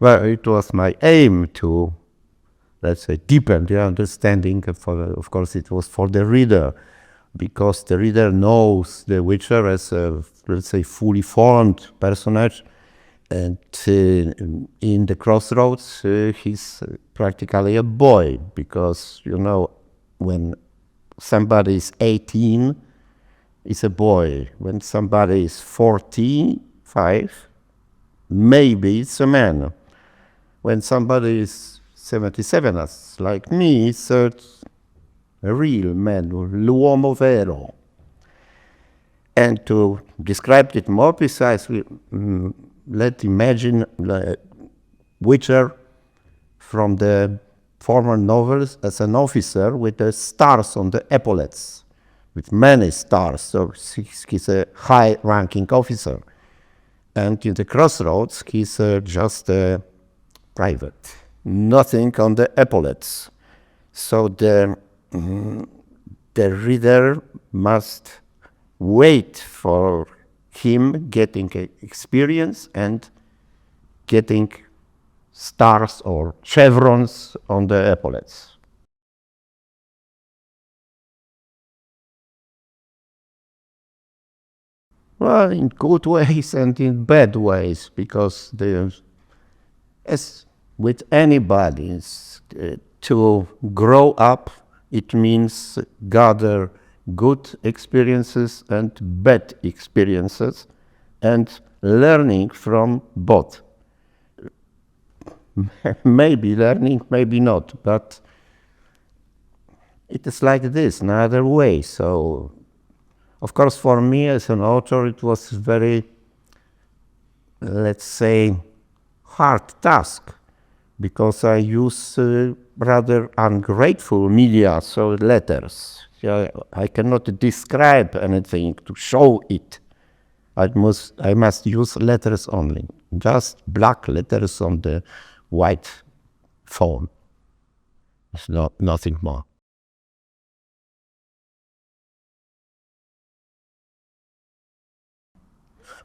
Well, it was my aim to, let's say, deepen the understanding. Of course, it was for the reader, because the reader knows the Witcher as a, let's say, fully formed personage, and in the Crossroads, he's practically a boy, because, you know, when somebody is 18, is a boy. When somebody is 45, maybe it's a man. When somebody is 77, as like me, it's a real man, l'uomo vero. And to describe it more precisely, let's imagine Witcher from the former novels as an officer with the stars on the epaulets, with many stars, so he's a high-ranking officer. And in the Crossroads, he's just a private, nothing on the epaulets. So the reader must wait for him getting experience and getting stars or chevrons on the epaulets. Well, in good ways and in bad ways, because as with anybody, to grow up, it means gather good experiences and bad experiences, and learning from both. Maybe learning, maybe not, but it is like this, no other way. So, of course, for me as an author, it was very, let's say, hard task, because I use rather ungrateful media, so letters. I cannot describe anything to show it. I must use letters only, just black letters on the white phone. It's nothing more.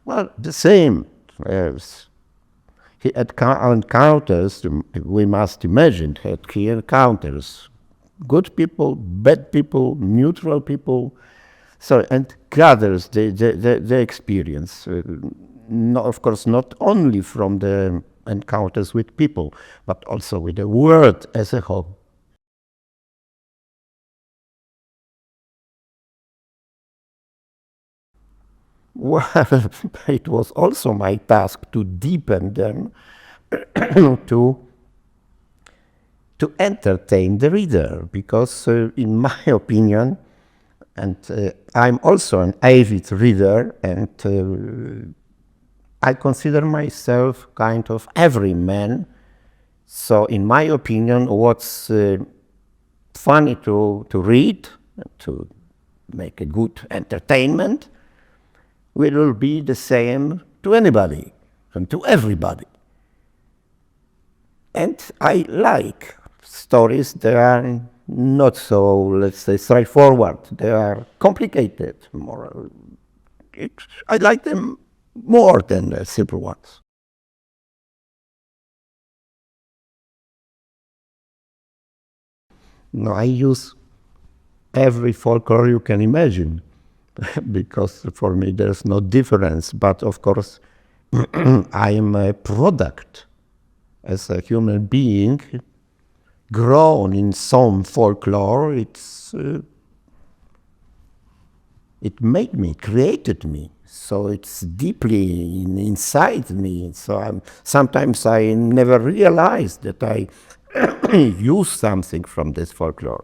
Well, the same. He encounters, we must imagine that he encounters good people, bad people, neutral people, so, and gathers the experience. Of course, not only from the encounters with people, but also with the world as a whole. Well, it was also my task to deepen them, to entertain the reader, because in my opinion, and I'm also an avid reader, and I consider myself kind of everyman. So in my opinion, what's funny to read, to make a good entertainment, will be the same to anybody and to everybody. And I like stories that are not so, let's say, straightforward. They are complicated. I like them more than the simple ones. No, I use every folklore you can imagine, because for me there's no difference. But of course, I am a product as a human being, grown in some folklore. It made me, created me. So it's deeply inside me. So sometimes I never realized that I use something from this folklore.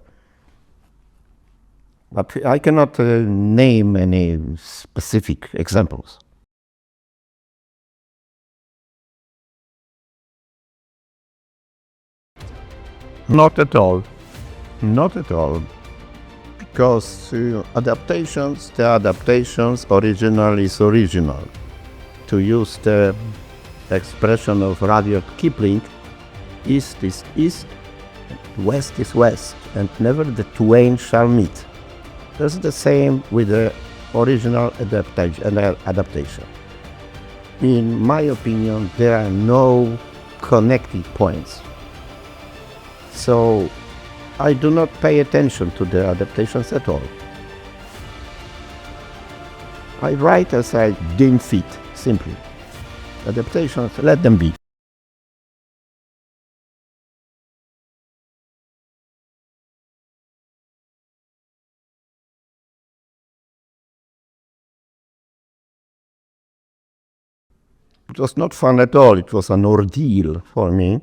But I cannot name any specific examples. Not at all. Not at all. Because the adaptations, original is original. To use the expression of Rudyard Kipling, east is east, west is west, and never the twain shall meet. That's the same with the original adaptation. In my opinion, there are no connecting points. So I do not pay attention to the adaptations at all. I write as I deem fit, simply. Adaptations, let them be. It was not fun at all. It was an ordeal for me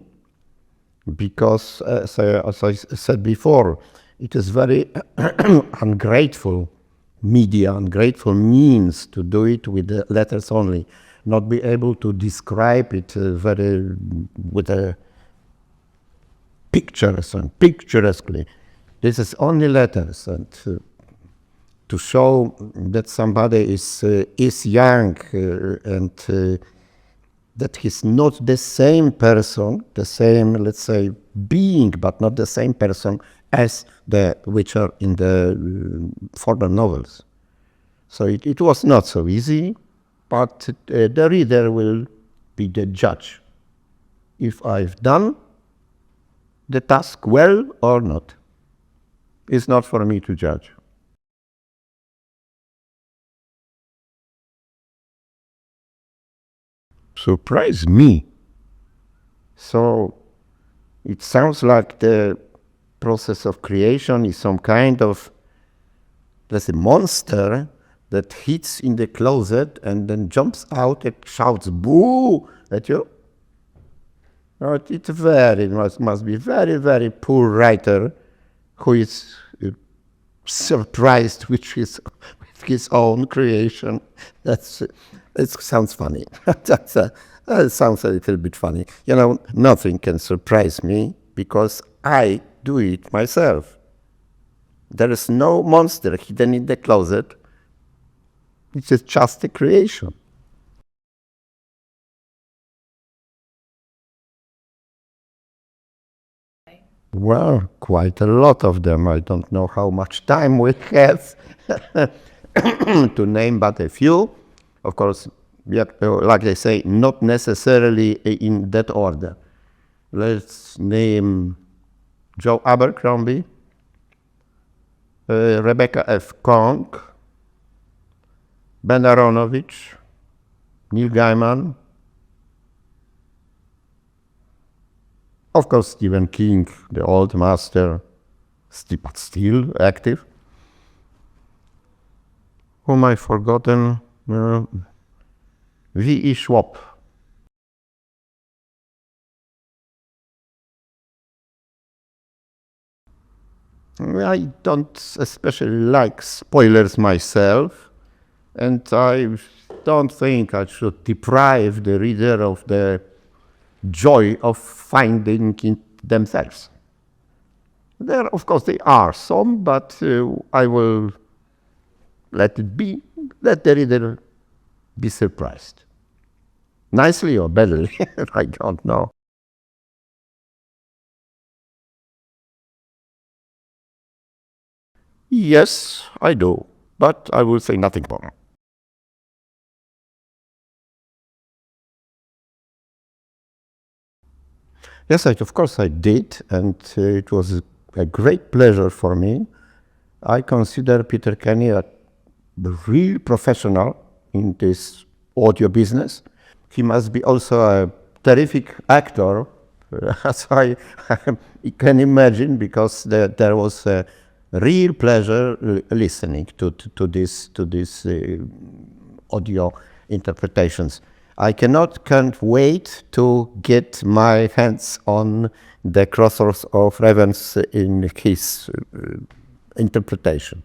because, as I said before, it is very ungrateful media, ungrateful means to do it with the letters only, not be able to describe it with a pictures and picturesquely. This is only letters, and to show that somebody is young and that he's not the same person, the same, let's say, being, but not the same person as the Witcher in the former novels. So it was not so easy, but the reader will be the judge if I've done the task well or not. It's not for me to judge. Surprise me. So it sounds like the process of creation is some kind of, let's say, monster that hits in the closet and then jumps out and shouts boo at you. It must be very, very poor writer who is surprised with his own creation. It sounds funny. That sounds a little bit funny. You know, nothing can surprise me because I do it myself. There is no monster hidden in the closet. It is just a creation. Well, quite a lot of them. I don't know how much time we have to name but a few. Of course, like they say, not necessarily in that order. Let's name Joe Abercrombie, Rebecca F. Kong, Ben Aronovich, Neil Gaiman, of course Stephen King, the old master, but still active. Whom I've forgotten? V.E. Schwab. I don't especially like spoilers myself, and I don't think I should deprive the reader of the joy of finding it themselves. There, of course, there are some, but I will let it be, let the reader be surprised. Nicely or badly, I don't know. Yes, I do, but I will say nothing more. Yes, of course I did, and it was a great pleasure for me. I consider Peter Kenny a real professional in this audio business. He must be also a terrific actor, as I can imagine, because there was a real pleasure listening to this audio interpretations. I can't wait to get my hands on the Crossroads of Ravens in his interpretation.